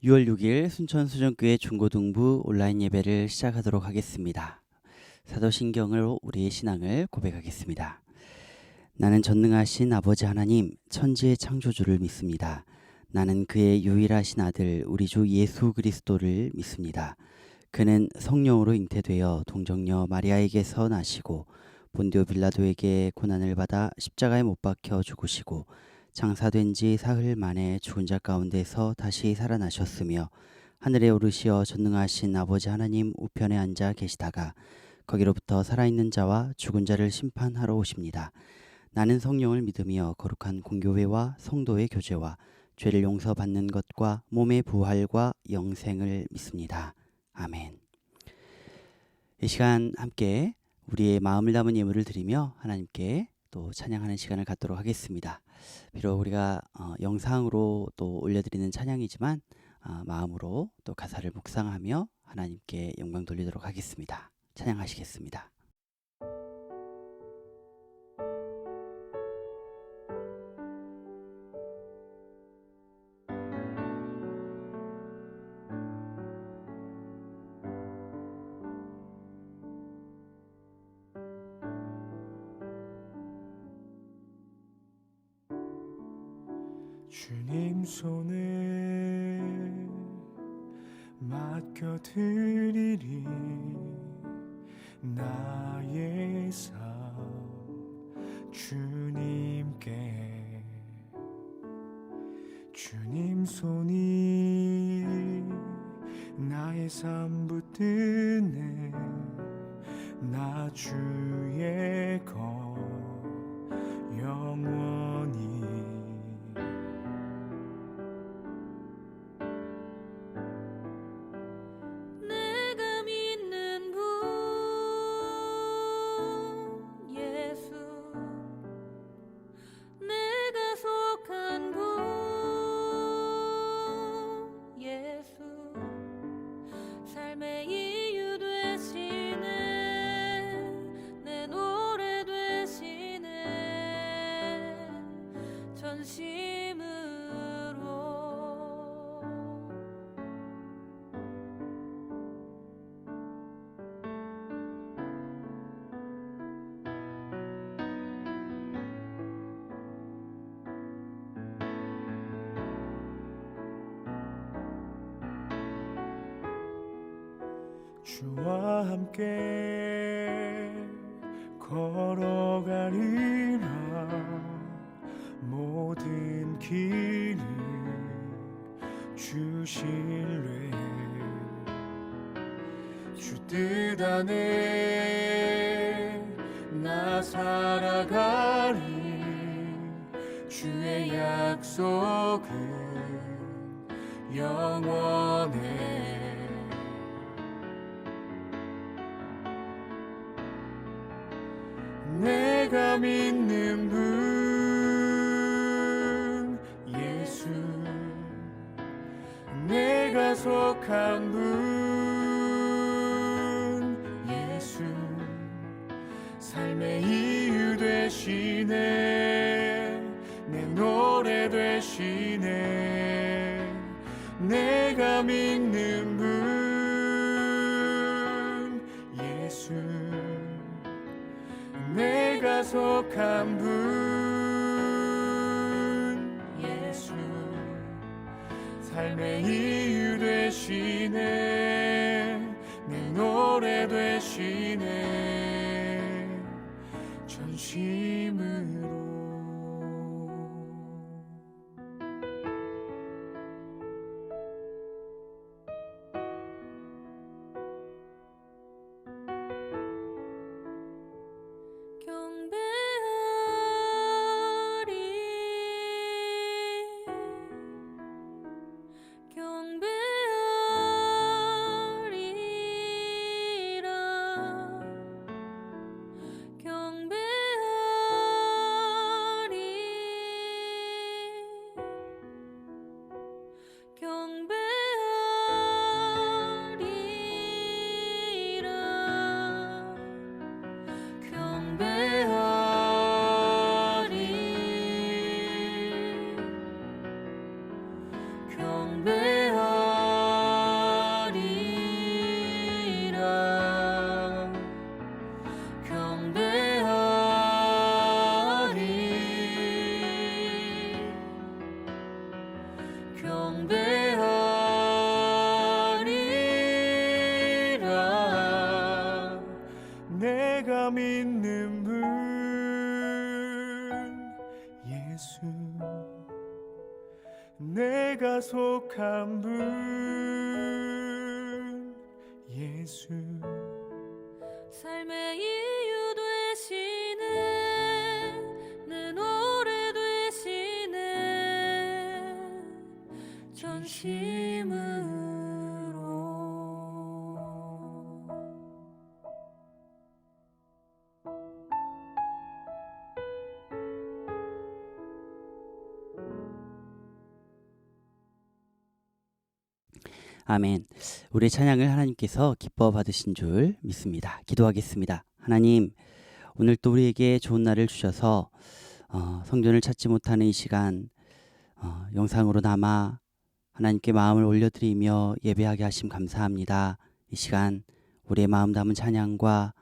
6월 6일 순천수정교회 중고등부 온라인 예배를 시작하도록 하겠습니다. 사도신경으로 우리의 신앙을 고백하겠습니다. 나는 전능하신 아버지 하나님 천지의 창조주를 믿습니다. 나는 그의 유일하신 아들 우리 주 예수 그리스도를 믿습니다. 그는 성령으로 잉태되어 동정녀 마리아에게서 나시고 본디오 빌라도에게 고난을 받아 십자가에 못 박혀 죽으시고 장사된 지 사흘 만에 죽은 자 가운데서 다시 살아나셨으며 하늘에 오르시어 전능하신 아버지 하나님 우편에 앉아 계시다가 거기로부터 살아있는 자와 죽은 자를 심판하러 오십니다. 나는 성령을 믿으며 거룩한 공교회와 성도의 교제와 죄를 용서받는 것과 몸의 부활과 영생을 믿습니다. 아멘. 이 시간 함께 우리의 마음을 담은 예물을 드리며 하나님께 또 찬양하는 시간을 갖도록 하겠습니다. 비록 우리가 영상으로 또 올려드리는 찬양이지만 마음으로 또 가사를 묵상하며 하나님께 영광 돌리도록 하겠습니다. 찬양하시겠습니다. 주님 손에 맡겨드리리 나의 삶 주님께 주님 손이 나의 삶 붙드네 나 주의 것 영원히 주와 함께 걸어가리라 모든 길을 주실래 주 뜻 안에 나 살아가리 주의 약속은 영원해 내가 믿는 분 예수 내가 속한 분 예수 삶의 이유 되시네 내 노래 되시네 내가 믿는 분 예수 내가 속한 분 예수 삶의 이유 되시네 내 노래 되시네 전심으로 경배하리라. 내가 믿는 분 예수, 내가 속한 분 예수, 삶의 이유 되시네, 내 노래 되시네, 전심으로. 아멘. 우리의 찬양을 하나님께서 기뻐 받으신 줄 믿습니다. 기도하겠습니다. 하나님, 오늘 또 우리에게 좋은 날을 주셔서 성전을 찾지 못하는 이 시간 영상으로 남아 하나님께 마음을 올려드리며 예배하게 하심 감사합니다. 이 시간 우리의 마음 담은 찬양과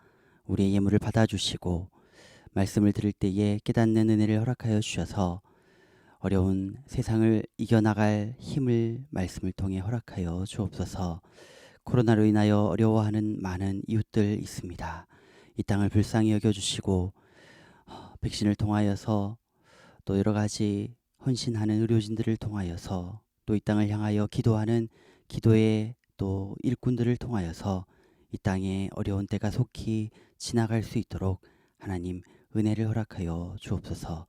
우리의 예물을 받아주시고 말씀을 들을 때에 깨닫는 은혜를 허락하여 주셔서 어려운 세상을 이겨나갈 힘을 말씀을 통해 허락하여 주옵소서. 코로나로 인하여 어려워하는 많은 이웃들 있습니다. 이 땅을 불쌍히 여겨주시고 백신을 통하여서 또 여러 가지 헌신하는 의료진들을 통하여서 또 이 땅을 향하여 기도하는 기도의 또 일꾼들을 통하여서 이 땅의 어려운 때가 속히 지나갈 수 있도록 하나님 은혜를 허락하여 주옵소서.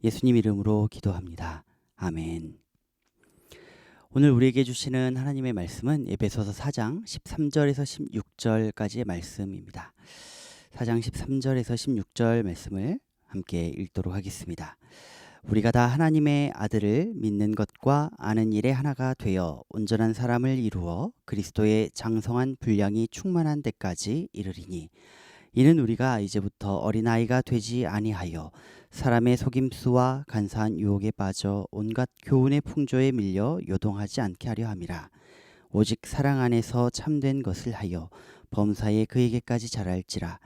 예수님 이름으로 기도합니다. 아멘. 오늘 우리에게 주시는 하나님의 말씀은 에베소서 4장 13절에서 16절까지의 말씀입니다. 4장 13절에서 16절 말씀을 함께 읽도록 하겠습니다. 우리가 다 하나님의 아들을 믿는 것과 아는 일에 하나가 되어 온전한 사람을 이루어 그리스도의 장성한 분량이 충만한 데까지 이르리니, 이는 우리가 이제부터 어린아이가 되지 아니하여 사람의 속임수와 간사한 유혹에 빠져 온갖 교훈의 풍조에 밀려 요동하지 않게 하려 함이라. 오직 사랑 안에서 참된 것을 하여 범사에 그에게까지 자랄지라.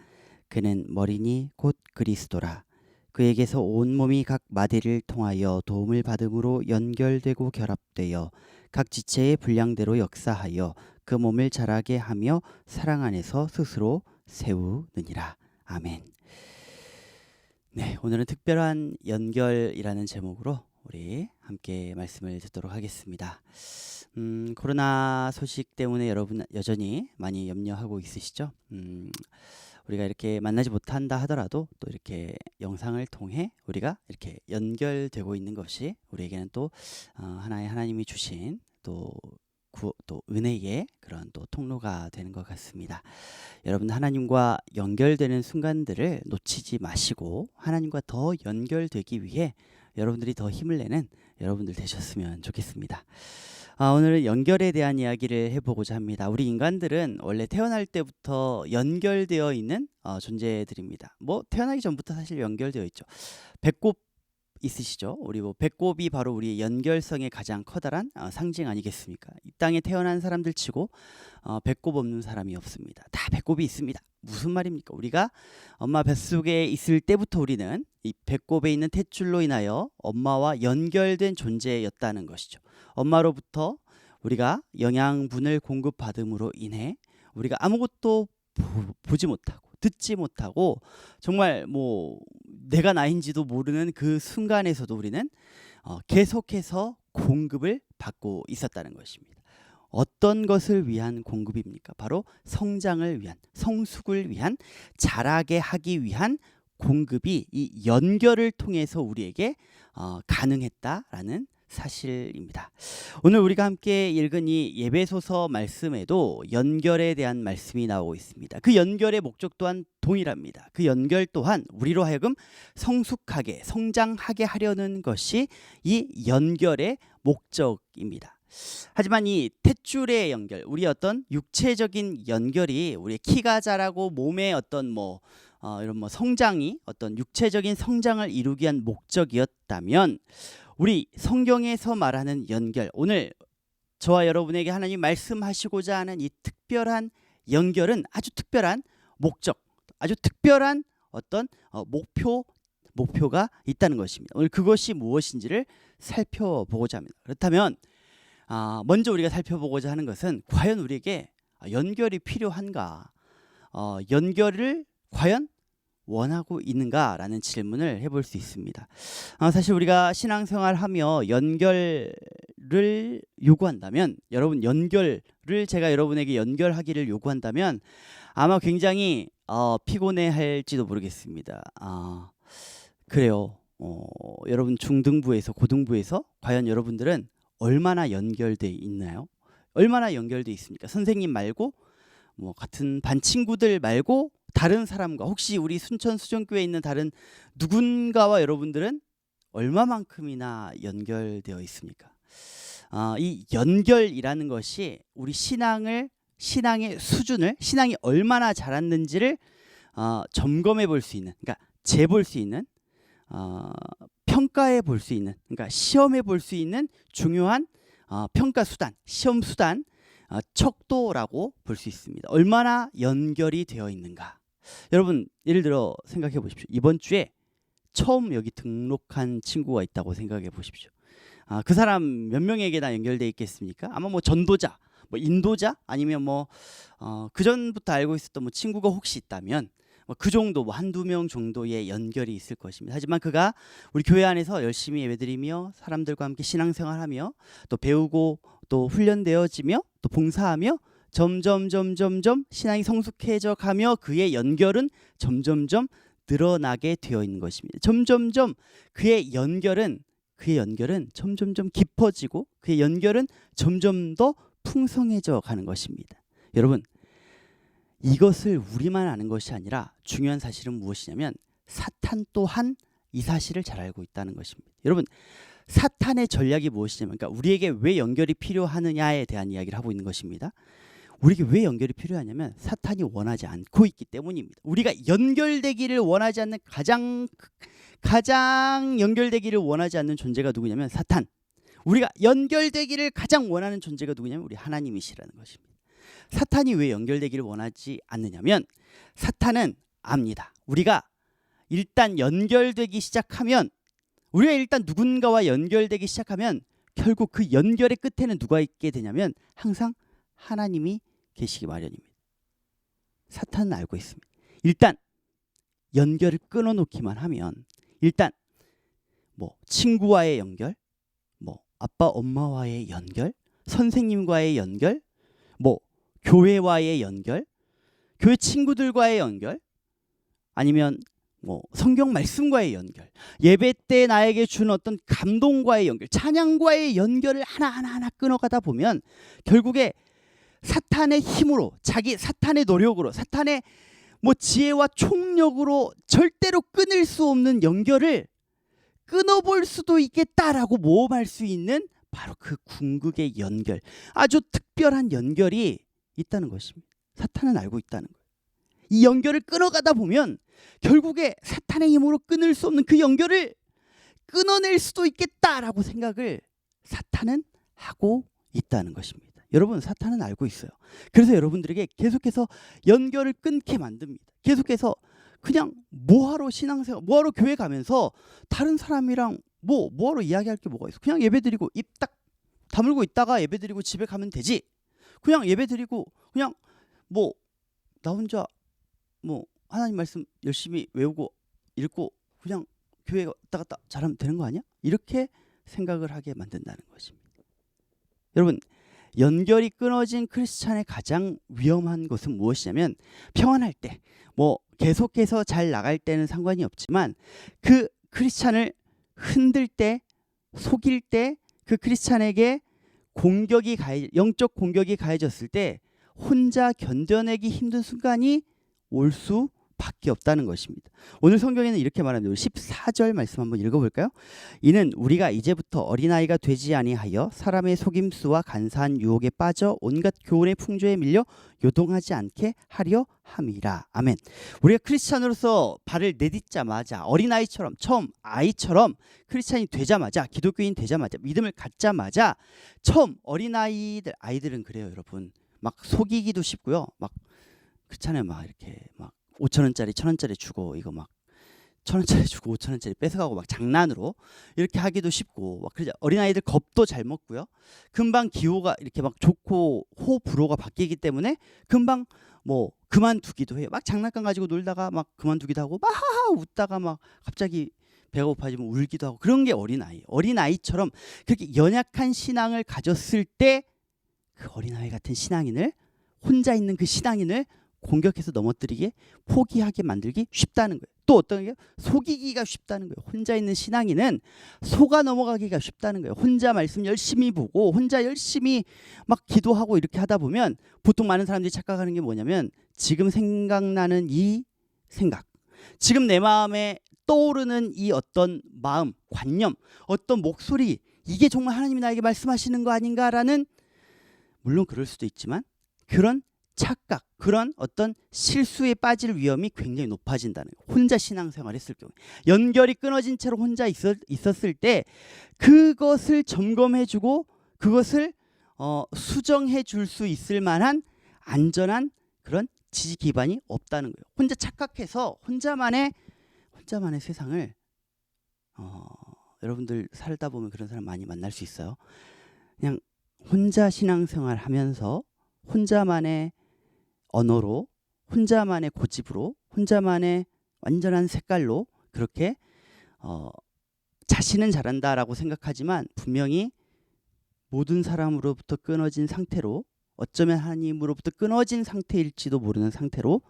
그는 머리니 곧 그리스도라. 그에게서 온 몸이 각 마디를 통하여 도움을 받음으로 연결되고 결합되어 각 지체의 분량대로 역사하여 그 몸을 자라게 하며 사랑 안에서 스스로 세우느니라. 아멘. 네, 오늘은 특별한 연결이라는 제목으로 우리 함께 말씀을 듣도록 하겠습니다. 코로나 소식 때문에 여러분 여전히 많이 염려하고 있으시죠? 우리가 이렇게 만나지 못한다 하더라도 또 이렇게 영상을 통해 우리가 이렇게 연결되고 있는 것이 우리에게는 또 하나의 하나님이 주신 또 은혜의 그런 또 통로가 되는 것 같습니다. 여러분, 하나님과 연결되는 순간들을 놓치지 마시고 하나님과 더 연결되기 위해 여러분들이 더 힘을 내는 여러분들 되셨으면 좋겠습니다. 오늘은 연결에 대한 이야기를 해보고자 합니다. 우리 인간들은 원래 태어날 때부터 연결되어 있는 존재들입니다. 뭐 태어나기 전부터 사실 연결되어 있죠. 배꼽 있으시죠? 우리 배꼽이 바로 우리의 연결성의 가장 커다란 상징 아니겠습니까? 이 땅에 태어난 사람들 치고 배꼽 없는 사람이 없습니다. 다 배꼽이 있습니다. 무슨 말입니까? 우리가 엄마 뱃속에 있을 때부터 우리는 이 배꼽에 있는 탯줄로 인하여 엄마와 연결된 존재였다는 것이죠. 엄마로부터 우리가 영양분을 공급받음으로 인해 우리가 아무것도 보지 못하고 듣지 못하고 정말 내가 나인지도 모르는 그 순간에서도 우리는 계속해서 공급을 받고 있었다는 것입니다. 어떤 것을 위한 공급입니까? 바로 성장을 위한, 성숙을 위한, 자라게 하기 위한 공급이 이 연결을 통해서 우리에게 가능했다라는 사실입니다. 오늘 우리가 함께 읽은 이 예배소서 말씀에도 연결에 대한 말씀이 나오고 있습니다. 그 연결의 목적 또한 동일합니다. 그 연결 또한 우리로 하여금 성숙하게, 성장하게 하려는 것이 이 연결의 목적입니다. 하지만 이 탯줄의 연결, 우리 어떤 육체적인 연결이 우리의 키가 자라고 몸의 어떤 이런 성장이 어떤 육체적인 성장을 이루기 위한 목적이었다면, 우리 성경에서 말하는 연결, 오늘 저와 여러분에게 하나님 말씀하시고자 하는 이 특별한 연결은 아주 특별한 목적, 아주 특별한 어떤 목표가 있다는 것입니다. 오늘 그것이 무엇인지를 살펴보고자 합니다. 그렇다면 먼저 우리가 살펴보고자 하는 것은 과연 우리에게 연결이 필요한가, 연결을 과연 원하고 있는가라는 질문을 해볼 수 있습니다. 사실 우리가 신앙생활하며 연결을 요구한다면, 여러분 연결을 제가 여러분에게 연결하기를 요구한다면 아마 굉장히 피곤해할지도 모르겠습니다. 그래요. 여러분 중등부에서 고등부에서 과연 여러분들은 얼마나 연결돼 있나요? 얼마나 연결돼 있습니까? 선생님 말고 뭐 같은 반 친구들 말고 다른 사람과, 혹시 우리 순천 수정교회에 있는 다른 누군가와 여러분들은 얼마만큼이나 연결되어 있습니까? 이 연결이라는 것이 우리 신앙의 수준을, 신앙이 얼마나 자랐는지를 점검해 볼 수 있는, 그러니까 재볼 수 있는, 평가해 볼 수 있는, 그러니까 시험해 볼 수 있는 중요한 평가 수단, 시험 수단, 척도라고 볼 수 있습니다. 얼마나 연결이 되어 있는가. 여러분 예를 들어 생각해 보십시오. 이번 주에 처음 여기 등록한 친구가 있다고 생각해 보십시오. 그 사람 몇 명에게나 연결되어 있겠습니까? 아마 뭐 전도자, 뭐 인도자, 아니면 뭐 그 전부터 알고 있었던 뭐 친구가 혹시 있다면 그 정도, 뭐 한두 명 정도의 연결이 있을 것입니다. 하지만 그가 우리 교회 안에서 열심히 예배드리며 사람들과 함께 신앙생활하며 또 배우고 또 훈련되어지며 또 봉사하며 점점 신앙이 성숙해져 가며 그의 연결은 점점점 늘어나게 되어 있는 것입니다. 점점점 그의 연결은 점점점 깊어지고 그의 연결은 점점 더 풍성해져 가는 것입니다. 여러분, 이것을 우리만 아는 것이 아니라 중요한 사실은 무엇이냐면 사탄 또한 이 사실을 잘 알고 있다는 것입니다. 여러분, 사탄의 전략이 무엇이냐면, 그러니까 우리에게 왜 연결이 필요하느냐에 대한 이야기를 하고 있는 것입니다. 우리에게 왜 연결이 필요하냐면 사탄이 원하지 않고 있기 때문입니다. 우리가 연결되기를 원하지 않는 가장 연결되기를 원하지 않는 존재가 누구냐면 사탄. 우리가 연결되기를 가장 원하는 존재가 누구냐면 우리 하나님이시라는 것입니다. 사탄이 왜 연결되기를 원하지 않느냐면 사탄은 압니다. 우리가 일단 연결되기 시작하면, 우리가 일단 누군가와 연결되기 시작하면 결국 그 연결의 끝에는 누가 있게 되냐면 항상 하나님이 계시기 마련입니다. 사탄은 알고 있습니다. 일단 연결을 끊어놓기만 하면, 일단 뭐 친구와의 연결, 뭐 아빠 엄마와의 연결, 선생님과의 연결, 뭐 교회와의 연결, 교회 친구들과의 연결, 아니면 뭐 성경 말씀과의 연결, 예배 때 나에게 준 어떤 감동과의 연결, 찬양과의 연결을 하나하나 끊어가다 보면 결국에 사탄의 힘으로, 사탄의 노력으로, 사탄의 뭐 지혜와 총력으로 절대로 끊을 수 없는 연결을 끊어볼 수도 있겠다라고 모험할 수 있는 바로 그 궁극의 연결, 아주 특별한 연결이 있다는 것입니다. 사탄은 알고 있다는 거예요. 이 연결을 끊어가다 보면 결국에 사탄의 힘으로 끊을 수 없는 그 연결을 끊어낼 수도 있겠다라고 생각을 사탄은 하고 있다는 것입니다. 여러분, 사탄은 알고 있어요. 그래서 여러분들에게 계속해서 연결을 끊게 만듭니다. 계속해서 그냥 뭐하러 신앙생활, 뭐하러 교회 가면서 다른 사람이랑 뭐하러 이야기할 게 뭐가 있어. 그냥 예배드리고 입 딱 다물고 있다가 예배드리고 집에 가면 되지. 그냥 예배드리고 그냥 뭐 나 혼자 뭐 하나님 말씀 열심히 외우고 읽고 그냥 교회 왔다 갔다 잘하면 되는 거 아니야? 이렇게 생각을 하게 만든다는 것입니다. 여러분, 연결이 끊어진 크리스찬의 가장 위험한 것은 무엇이냐면, 평안할 때, 뭐 계속해서 잘 나갈 때는 상관이 없지만 그 크리스찬을 흔들 때, 속일 때, 그 크리스찬에게 영적 공격이 가해졌을 때 혼자 견뎌내기 힘든 순간이 올 수밖에 없다는 것입니다. 오늘 성경에는 이렇게 말합니다. 14절 말씀 한번 읽어볼까요? 이는 우리가 이제부터 어린아이가 되지 아니하여 사람의 속임수와 간사한 유혹에 빠져 온갖 교훈의 풍조에 밀려 요동하지 않게 하려 함이라. 아멘. 우리가 크리스찬으로서 발을 내딛자마자, 어린아이처럼, 처음 아이처럼 크리스찬이 되자마자, 기독교인 되자마자, 믿음을 갖자마자 처음 아이들은 그래요, 여러분. 막 속이기도 쉽고요. 막 그렇잖아요. 막 이렇게 막 5,000원짜리 1,000원짜리 주고 이거 막 1,000원짜리 주고 5,000원짜리 뺏어가고 막 장난으로 이렇게 하기도 쉽고 막 그러죠. 어린아이들 겁도 잘 먹고요. 금방 기호가 이렇게 막 좋고 호불호가 바뀌기 때문에 금방 뭐 그만두기도 해요. 막 장난감 가지고 놀다가 막 그만두기도 하고 막 하하 웃다가 막 갑자기 배가 고파지면 울기도 하고 그런 게 어린아이. 어린아이처럼 그렇게 연약한 신앙을 가졌을 때 그 어린아이 같은 신앙인을 혼자 있는 그 신앙인을 공격해서 넘어뜨리게 포기하게 만들기 쉽다는 거예요. 또 어떤 게 속이기가 쉽다는 거예요. 혼자 있는 신앙인은 속아 넘어가기가 쉽다는 거예요. 혼자 말씀 열심히 보고 혼자 열심히 막 기도하고 이렇게 하다 보면 보통 많은 사람들이 착각하는 게 뭐냐면 지금 생각나는 이 생각, 지금 내 마음에 떠오르는 이 어떤 마음, 관념, 어떤 목소리, 이게 정말 하나님이 나에게 말씀하시는 거 아닌가라는, 물론 그럴 수도 있지만 그런 착각, 그런 어떤 실수에 빠질 위험이 굉장히 높아진다는 거예요. 혼자 신앙생활 했을 경우에 연결이 끊어진 채로 혼자 있었을 때 그것을 점검해주고 그것을 수정해 줄 수 있을 만한 안전한 그런 지지 기반이 없다는 거예요. 혼자 착각해서 혼자만의 세상을 여러분들 살다 보면 그런 사람 많이 만날 수 있어요. 그냥 혼자 신앙생활 하면서 혼자만의 언어로, 혼자만의 고집으로, 혼자만의 완전한 색깔로 그렇게 자신은 잘한다라고 생각하지만 분명히 모든 사람으로부터 끊어진 상태로, 어쩌면 하나님으로부터 끊어진 상태일지도 모르는 상태로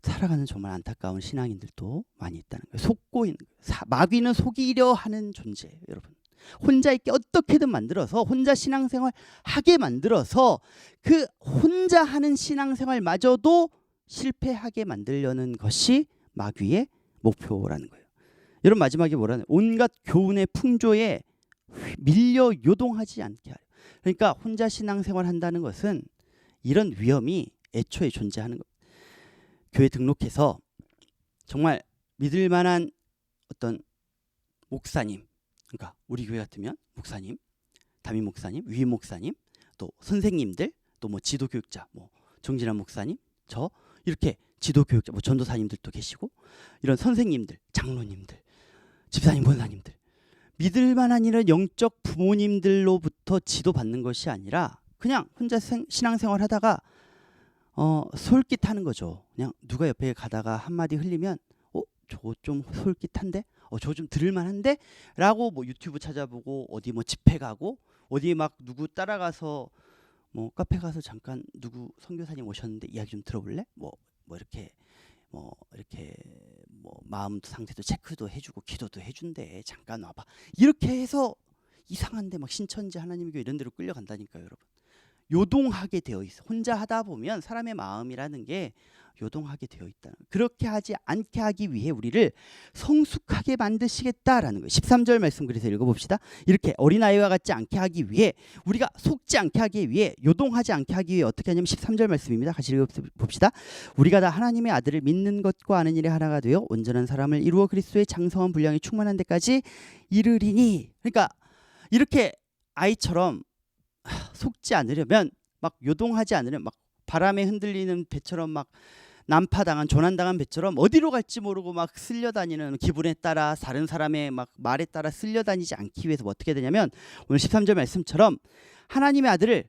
살아가는 정말 안타까운 신앙인들도 많이 있다는 거예요. 속고 있는 거예요. 마귀는 속이려 하는 존재예요, 여러분. 혼자 있게 어떻게든 만들어서 혼자 신앙생활 하게 만들어서 그 혼자 하는 신앙생활마저도 실패하게 만들려는 것이 마귀의 목표라는 거예요. 여러분, 마지막에 뭐라는, 온갖 교훈의 풍조에 밀려 요동하지 않게 하려. 그러니까 혼자 신앙생활 한다는 것은 이런 위험이 애초에 존재하는 거예요. 교회 등록해서 정말 믿을 만한 어떤 목사님, 그러니까 우리 교회 같으면 목사님, 담임 목사님, 위임 목사님, 또 선생님들, 또 뭐 지도교육자, 뭐 정진환 목사님, 저 이렇게 지도교육자, 뭐 전도사님들도 계시고 이런 선생님들, 장로님들, 집사님, 권사님들, 믿을 만한 이런 영적 부모님들로부터 지도받는 것이 아니라 그냥 혼자 신앙생활 하다가 솔깃하는 거죠. 그냥 누가 옆에 가다가 한마디 흘리면 저거 좀 솔깃한데? 저거 좀 들을만한데? 라고 뭐 유튜브 찾아보고 어디 뭐 집회 가고 어디 막 누구 따라가서 뭐 카페 가서 잠깐 누구 선교사님 오셨는데 이야기 좀 들어볼래? 뭐 이렇게 마음 상태도 체크도 해주고 기도도 해준대. 잠깐 와봐. 이렇게 해서 이상한데 막 신천지 하나님교 이런 데로 끌려간다니까요, 여러분. 요동하게 되어 있어. 혼자 하다 보면 사람의 마음이라는 게 요동하게 되어 있다. 그렇게 하지 않게 하기 위해 우리를 성숙하게 만드시겠다라는 거예요. 13절 말씀 그래서 읽어봅시다. 이렇게 어린아이와 같지 않게 하기 위해, 우리가 속지 않게 하기 위해, 요동하지 않게 하기 위해 어떻게 하냐면 13절 말씀입니다. 같이 읽어봅시다. 우리가 다 하나님의 아들을 믿는 것과 아는 일에 하나가 되어 온전한 사람을 이루어 그리스도의 장성한 분량이 충만한 데까지 이르리니. 그러니까 이렇게 아이처럼 속지 않으려면, 막 요동하지 않으려면, 막 바람에 흔들리는 배처럼, 막 난파당한, 조난당한 배처럼 어디로 갈지 모르고 막 쓸려다니는, 기분에 따라 다른 사람의 막 말에 따라 쓸려다니지 않기 위해서 뭐 어떻게 되냐면 오늘 13절 말씀처럼 하나님의 아들을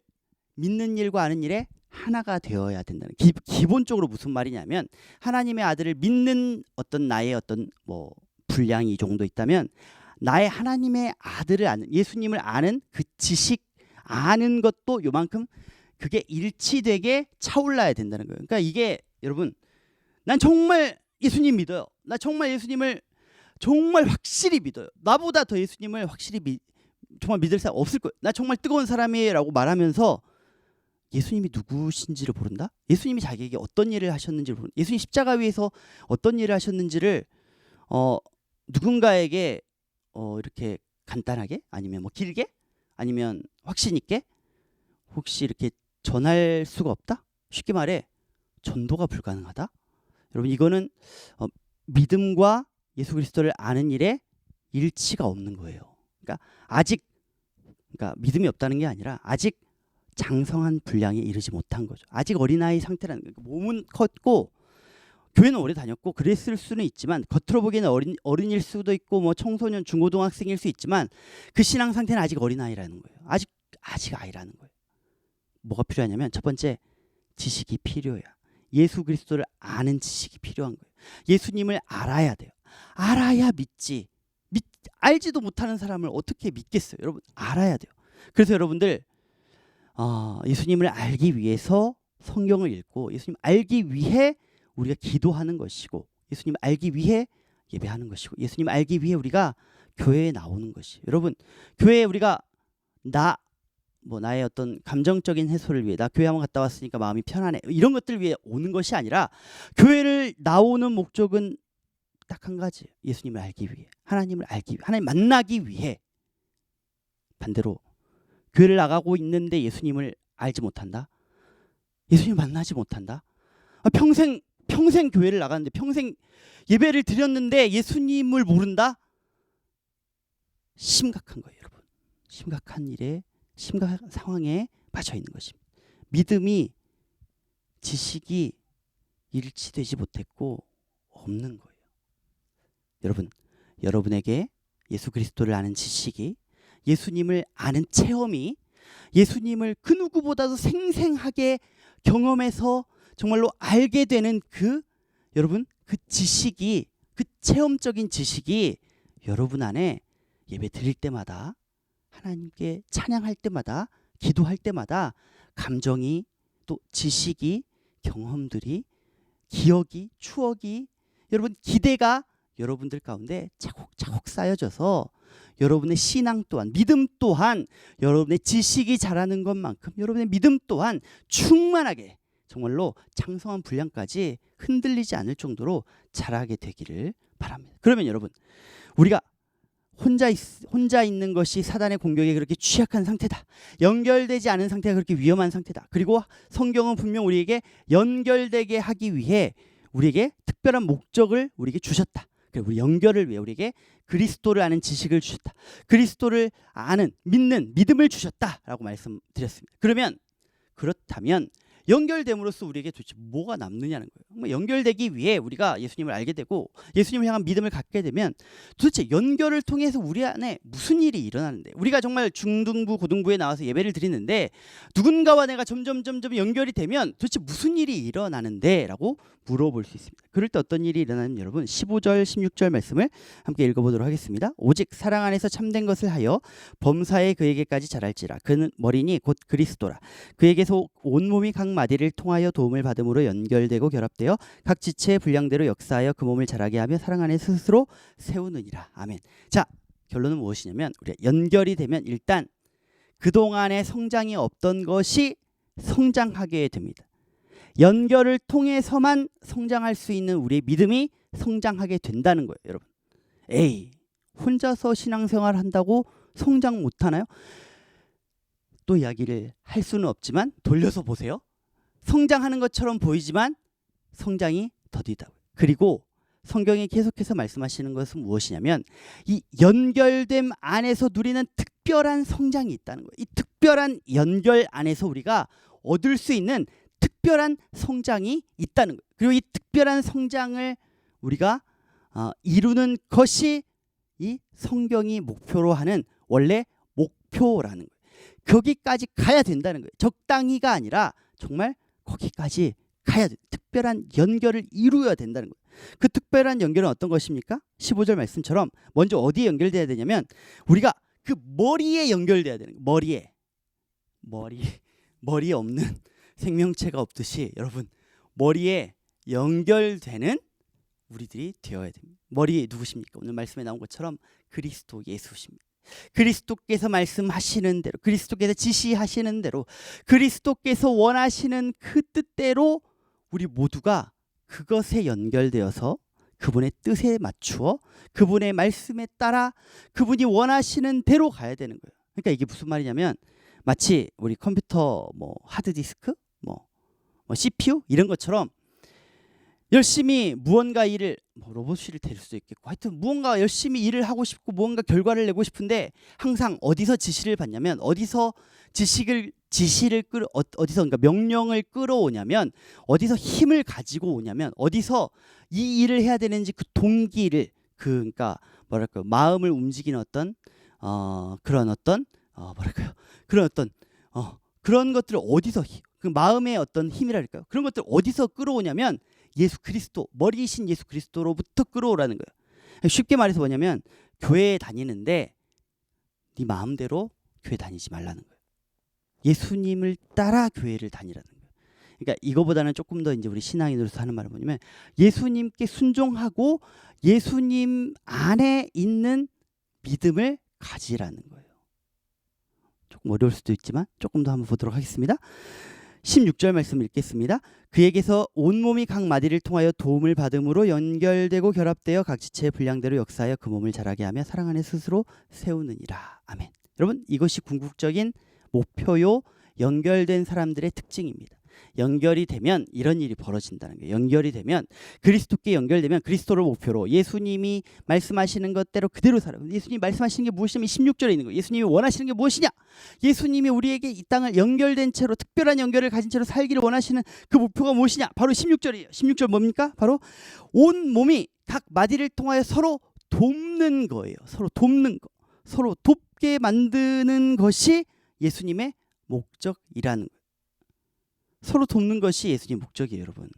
믿는 일과 아는 일에 하나가 되어야 된다는, 기본적으로 무슨 말이냐면 하나님의 아들을 믿는 어떤 나의 어떤 뭐 분량이 이 정도 있다면 나의 하나님의 아들을 아는, 예수님을 아는 그 지식, 아는 것도 요만큼 그게 일치되게 차올라야 된다는 거예요. 그러니까 이게 여러분, 난 정말 예수님 믿어요. 나 정말 예수님을 정말 확실히 믿어요. 나보다 더 예수님을 확실히 정말 믿을 사람 없을 거예요. 나 정말 뜨거운 사람이에요 라고 말하면서 예수님이 누구신지를 모른다? 예수님이 자기에게 어떤 일을 하셨는지를 모른다. 예수님 십자가 위에서 어떤 일을 하셨는지를 누군가에게 이렇게 간단하게, 아니면 뭐 길게, 아니면 확신 있게 혹시 이렇게 전할 수가 없다? 쉽게 말해 전도가 불가능하다? 여러분, 이거는 믿음과 예수 그리스도를 아는 일에 일치가 없는 거예요. 그러니까 아직, 믿음이 없다는 게 아니라 아직 장성한 분량에 이르지 못한 거죠. 아직 어린아이 상태라는 거예요. 몸은 컸고 교회는 오래 다녔고 그랬을 수는 있지만 겉으로 보기에는 어른일 수도 있고 뭐 청소년 중고등학생일 수 있지만 그 신앙 상태는 아직 어린아이라는 거예요. 아직 아이라는 거예요. 뭐가 필요하냐면 첫 번째 지식이 필요해요. 예수 그리스도를 아는 지식이 필요한 거예요. 예수님을 알아야 돼요. 알아야 믿지. 알지도 못하는 사람을 어떻게 믿겠어요? 여러분 알아야 돼요. 그래서 여러분들 예수님을 알기 위해서 성경을 읽고 예수님 알기 위해 우리가 기도하는 것이고 예수님 알기 위해 예배하는 것이고 예수님 알기 위해 우리가 교회에 나오는 것이. 여러분 교회에 우리가 나의 어떤 감정적인 해소를 위해 나 교회 한번 갔다 왔으니까 마음이 편안해 이런 것들 위해 오는 것이 아니라 교회를 나오는 목적은 딱 한 가지. 예수님을 알기 위해, 하나님을 알기 위해, 하나님 만나기 위해. 반대로 교회를 나가고 있는데 예수님을 알지 못한다. 예수님 만나지 못한다. 평생 교회를 나갔는데 평생 예배를 드렸는데 예수님을 모른다. 심각한 거예요, 여러분. 심각한 상황에 빠져 있는 것입니다. 믿음이 지식이 일치되지 못했고 없는 거예요. 여러분에게 예수 그리스도를 아는 지식이, 예수님을 아는 체험이, 예수님을 그 누구보다도 생생하게 경험해서 정말로 알게 되는 그 지식이, 그 체험적인 지식이 여러분 안에 예배 드릴 때마다, 하나님께 찬양할 때마다, 기도할 때마다 감정이, 또 지식이, 경험들이, 기억이, 추억이, 여러분 기대가 여러분들 가운데 차곡차곡 쌓여져서 여러분의 신앙 또한, 믿음 또한, 여러분의 지식이 자라는 것만큼 여러분의 믿음 또한 충만하게 정말로 장성한 분량까지 흔들리지 않을 정도로 자라게 되기를 바랍니다. 그러면 여러분 우리가 혼자 있는 것이 사단의 공격에 그렇게 취약한 상태다. 연결되지 않은 상태가 그렇게 위험한 상태다. 그리고 성경은 분명 우리에게 연결되게 하기 위해 우리에게 특별한 목적을 우리에게 주셨다. 우리 연결을 위해 우리에게 그리스도를 아는 지식을 주셨다. 그리스도를 아는, 믿는 믿음을 주셨다라고 말씀드렸습니다. 그렇다면 연결됨으로써 우리에게 도대체 뭐가 남느냐는 거예요. 연결되기 위해 우리가 예수님을 알게 되고 예수님을 향한 믿음을 갖게 되면 도대체 연결을 통해서 우리 안에 무슨 일이 일어나는데, 우리가 정말 중등부, 고등부에 나와서 예배를 드리는데 누군가와 내가 점점 연결이 되면 도대체 무슨 일이 일어나는데? 라고 물어볼 수 있습니다. 그럴 때 어떤 일이 일어나는 여러분 15절 16절 말씀을 함께 읽어보도록 하겠습니다. 오직 사랑 안에서 참된 것을 하여 범사에 그에게까지 자랄지라. 그는 머리니 곧 그리스도라. 그에게서 온몸이 각 마디를 통하여 도움을 받음으로 연결되고 결합되어 각 지체의 분량대로 역사하여 그 몸을 자라게 하며 사랑 안에 스스로 세우느니라. 아멘. 자, 결론은 무엇이냐면 우리가 연결이 되면 일단 그동안의 성장이 없던 것이 성장하게 됩니다. 연결을 통해서만 성장할 수 있는 우리의 믿음이 성장하게 된다는 거예요, 여러분. 혼자서 신앙생활 한다고 성장 못하나요? 또 이야기를 할 수는 없지만 돌려서 보세요. 성장하는 것처럼 보이지만 성장이 더디다. 그리고 성경이 계속해서 말씀하시는 것은 무엇이냐면 이 연결됨 안에서 누리는 특별한 성장이 있다는 거예요. 이 특별한 연결 안에서 우리가 얻을 수 있는 특별한 성장이 있다는 거예요. 그리고 이 특별한 성장을 우리가 이루는 것이 이 성경이 목표로 하는 원래 목표라는 거예요. 거기까지 가야 된다는 거예요. 적당히가 아니라 정말 거기까지 가야 돼. 특별한 연결을 이루어야 된다는 거예요. 그 특별한 연결은 어떤 것입니까? 15절 말씀처럼 먼저 어디에 연결돼야 되냐면 우리가 그 머리에 연결돼야 되는 거예요. 머리에 없는 생명체가 없듯이 여러분 머리에 연결되는 우리들이 되어야 됩니다. 머리 누구십니까? 오늘 말씀에 나온 것처럼 그리스도 예수십니다. 그리스도께서 말씀하시는 대로, 그리스도께서 지시하시는 대로, 그리스도께서 원하시는 그 뜻대로 우리 모두가 그것에 연결되어서 그분의 뜻에 맞추어 그분의 말씀에 따라 그분이 원하시는 대로 가야 되는 거예요. 그러니까 이게 무슨 말이냐면 마치 우리 컴퓨터 하드디스크, CPU 이런 것처럼 열심히 무언가 일을 로봇을 데릴 수도 있겠고 하여튼 무언가 열심히 일을 하고 싶고 무언가 결과를 내고 싶은데 항상 어디서 지시를 받냐면 어디서 지식을 지시를 어디서 그러니까 명령을 끌어오냐면 어디서 힘을 가지고 오냐면 어디서 이 일을 해야 되는지 그 동기를 그러니까 뭐랄까요 마음을 움직이는 어떤 그런 어떤 뭐랄까요 그런 어떤 그런 것들을 어디서 그 마음의 어떤 힘이랄까요 그런 것들 어디서 끌어오냐면 예수 그리스도 머리이신 예수 그리스도로부터 끌어오라는 거예요. 쉽게 말해서 뭐냐면 교회에 다니는데 네 마음대로 교회 다니지 말라는 거예요. 예수님을 따라 교회를 다니라는 거예요. 그러니까 이거보다는 조금 더 이제 우리 신앙인으로서 하는 말은 뭐냐면 예수님께 순종하고 예수님 안에 있는 믿음을 가지라는 거예요. 조금 어려울 수도 있지만 조금 더 한번 보도록 하겠습니다. 16절 말씀 읽겠습니다. 그에게서 온몸이 각 마디를 통하여 도움을 받음으로 연결되고 결합되어 각 지체의 분량대로 역사하여 그 몸을 자라게 하며 사랑 안에 스스로 세우느니라. 아멘. 여러분 이것이 궁극적인 목표요 연결된 사람들의 특징입니다. 연결이 되면 이런 일이 벌어진다는 거예요. 연결이 되면 그리스도께 연결되면 그리스도를 목표로 예수님이 말씀하시는 것대로 그대로 살아요. 예수님이 말씀하시는 게 무엇이냐면 16절에 있는 거예요. 예수님이 원하시는 게 무엇이냐? 예수님이 우리에게 이 땅을 연결된 채로 특별한 연결을 가진 채로 살기를 원하시는 그 목표가 무엇이냐? 바로 16절이에요. 16절 뭡니까? 바로 온 몸이 각 마디를 통하여 서로 돕는 거예요. 서로 돕는 거. 서로 돕게 만드는 것이 예수님의 목적이라는 거예요. 서로 돕는 것이 예수님의 목적이에요, 여러분.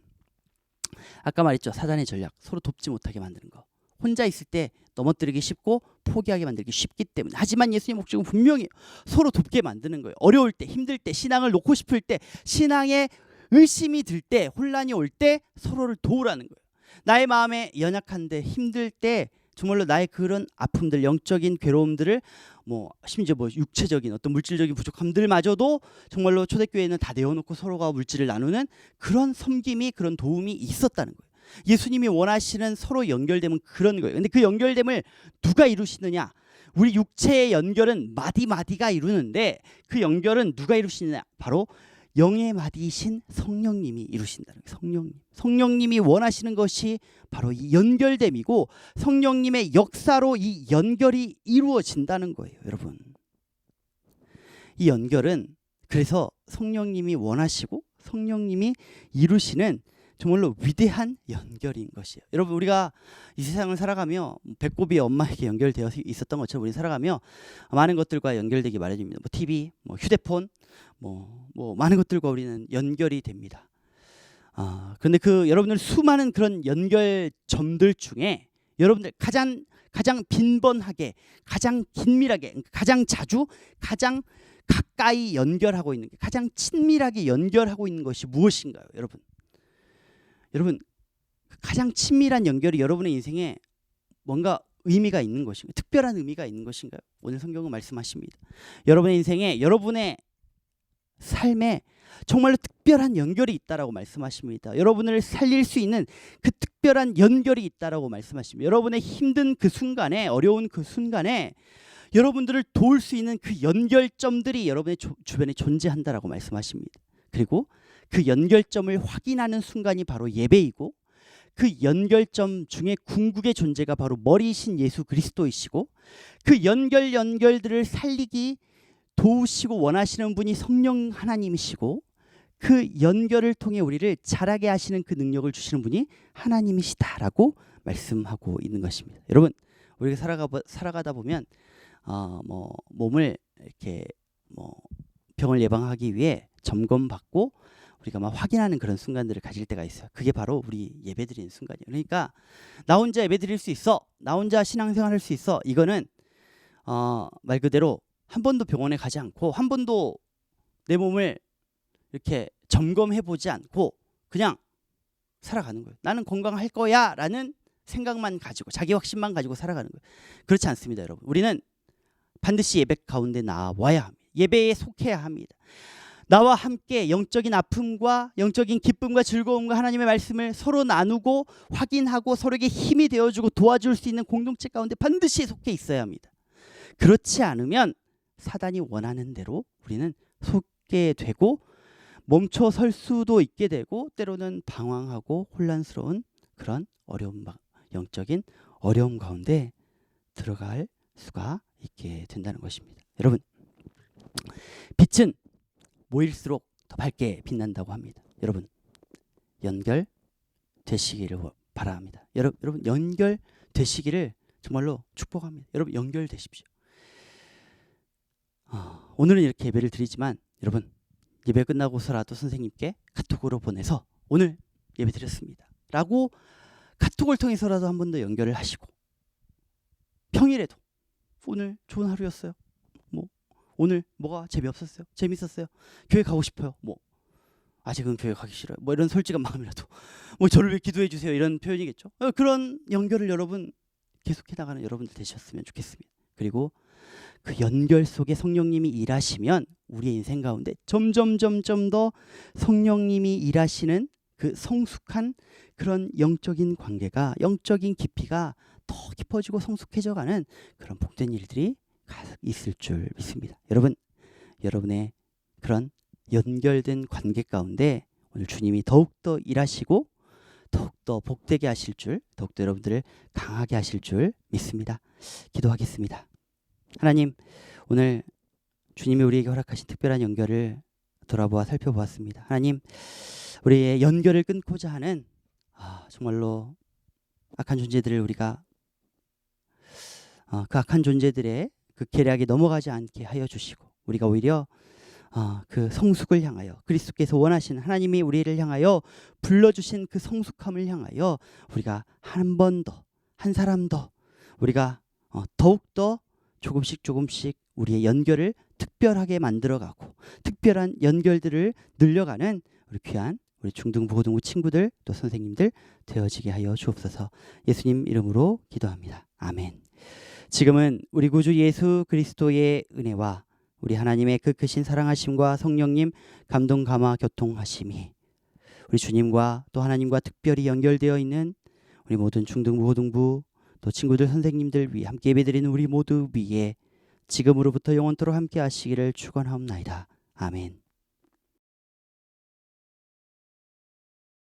아까 말했죠. 사단의 전략. 서로 돕지 못하게 만드는 거. 혼자 있을 때 넘어뜨리기 쉽고 포기하게 만들기 쉽기 때문에. 하지만 예수님의 목적은 분명히 서로 돕게 만드는 거예요. 어려울 때, 힘들 때, 신앙을 놓고 싶을 때, 신앙에 의심이 들 때, 혼란이 올 때 서로를 도우라는 거예요. 나의 마음에 연약한데 힘들 때 정말로 나의 그런 아픔들, 영적인 괴로움들을 심지어 육체적인 어떤 물질적인 부족함들마저도 정말로 초대교회는 다 내어놓고 서로가 물질을 나누는 그런 섬김이 그런 도움이 있었다는 거예요. 예수님이 원하시는 서로 연결됨은 그런 거예요. 근데 그 연결됨을 누가 이루시느냐? 우리 육체의 연결은 마디마디가 이루는데 그 연결은 누가 이루시느냐? 바로 영의 마디이신 성령님이 이루신다는 거예요. 성령님이 원하시는 것이 바로 이 연결됨이고 성령님의 역사로 이 연결이 이루어진다는 거예요, 여러분. 이 연결은 그래서 성령님이 원하시고 성령님이 이루시는 정말로 위대한 연결인 것이에요. 여러분 우리가 이 세상을 살아가며 배꼽이 엄마에게 연결되어 있었던 것처럼 우리 살아가며 많은 것들과 연결되기 마련입니다. TV, 휴대폰, 많은 것들과 우리는 연결이 됩니다. 그런데 여러분들 수많은 그런 연결점들 중에 여러분들 가장 빈번하게, 가장 긴밀하게, 가장 자주, 가장 가까이 연결하고 있는 게 가장 친밀하게 연결하고 있는 것이 무엇인가요, 여러분? 여러분 가장 친밀한 연결이 여러분의 인생에 뭔가 의미가 있는 것인가요? 특별한 의미가 있는 것인가요? 오늘 성경은 말씀하십니다. 여러분의 인생에 여러분의 삶에 정말로 특별한 연결이 있다라고 말씀하십니다. 여러분을 살릴 수 있는 그 특별한 연결이 있다라고 말씀하십니다. 여러분의 힘든 그 순간에 어려운 그 순간에 여러분들을 도울 수 있는 그 연결점들이 여러분의 주변에 존재한다라고 말씀하십니다. 그리고 그 연결점을 확인하는 순간이 바로 예배이고 그 연결점 중에 궁극의 존재가 바로 머리이신 예수 그리스도이시고 그 연결들을 살리기 도우시고 원하시는 분이 성령 하나님이시고 그 연결을 통해 우리를 자라게 하시는 그 능력을 주시는 분이 하나님이시다라고 말씀하고 있는 것입니다. 여러분 우리가 살아가다 보면 몸을 이렇게 병을 예방하기 위해 점검받고 우리가 막 확인하는 그런 순간들을 가질 때가 있어요. 그게 바로 우리 예배드리는 순간이에요. 그러니까 나 혼자 예배드릴 수 있어, 나 혼자 신앙생활할 수 있어. 이거는 말 그대로 한 번도 병원에 가지 않고 한 번도 내 몸을 이렇게 점검해보지 않고 그냥 살아가는 거예요. 나는 건강할 거야 라는 생각만 가지고 자기 확신만 가지고 살아가는 거예요. 그렇지 않습니다, 여러분. 우리는 반드시 예배 가운데 나와야 합니다. 예배에 속해야 합니다. 나와 함께 영적인 아픔과 영적인 기쁨과 즐거움과 하나님의 말씀을 서로 나누고 확인하고 서로에게 힘이 되어주고 도와줄 수 있는 공동체 가운데 반드시 속해 있어야 합니다. 그렇지 않으면 사단이 원하는 대로 우리는 속게 되고 멈춰 설 수도 있게 되고 때로는 방황하고 혼란스러운 그런 영적인 어려움 가운데 들어갈 수가 있게 된다는 것입니다. 여러분, 빛은 모일수록 더 밝게 빛난다고 합니다. 여러분 연결되시기를 바랍니다. 여러분 연결되시기를 정말로 축복합니다. 여러분 연결되십시오. 오늘은 이렇게 예배를 드리지만 여러분 예배 끝나고서라도 선생님께 카톡으로 보내서 오늘 예배 드렸습니다 라고 카톡을 통해서라도 한 번 더 연결을 하시고, 평일에도 오늘 좋은 하루였어요, 뭐 오늘 뭐가 재미없었어요, 재밌었어요, 교회 가고 싶어요, 뭐 아직은 교회 가기 싫어요, 뭐 이런 솔직한 마음이라도 뭐 저를 위해 기도해 주세요 이런 표현이겠죠. 그런 연결을 여러분 계속해 나가는 여러분들 되셨으면 좋겠습니다. 그리고 그 연결 속에 성령님이 일하시면 우리의 인생 가운데 점점 더 성령님이 일하시는 그 성숙한 그런 영적인 관계가, 영적인 깊이가 더 깊어지고 성숙해져가는 그런 복된 일들이 있을 줄 믿습니다. 여러분, 여러분의 그런 연결된 관계 가운데 오늘 주님이 더욱더 일하시고 더욱더 복되게 하실 줄, 더욱더 여러분들을 강하게 하실 줄 믿습니다. 기도하겠습니다. 하나님, 오늘 주님이 우리에게 허락하신 특별한 연결을 돌아보아 살펴보았습니다. 하나님, 우리의 연결을 끊고자 하는 정말로 악한 존재들을 우리가 그 악한 존재들의 그 계략에 넘어가지 않게 하여 주시고, 우리가 오히려 그 성숙을 향하여, 그리스도께서 원하시는, 하나님이 우리를 향하여 불러주신 그 성숙함을 향하여 우리가 한 번 더, 한 사람 더 우리가 더욱더 조금씩 우리의 연결을 특별하게 만들어가고 특별한 연결들을 늘려가는 우리 귀한 우리 중등부 고등부 친구들 또 선생님들 되어지게 하여 주옵소서. 예수님 이름으로 기도합니다. 아멘. 지금은 우리 구주 예수 그리스도의 은혜와 우리 하나님의 그 크신 사랑하심과 성령님 감동 감화 교통하심이 우리 주님과 또 하나님과 특별히 연결되어 있는 우리 모든 중등부 고등부 또 친구들 선생님들 위해 함께 예배드리는 우리 모두 위에 지금으로부터 영원토록 함께 하시기를 축원하옵나이다. 아멘.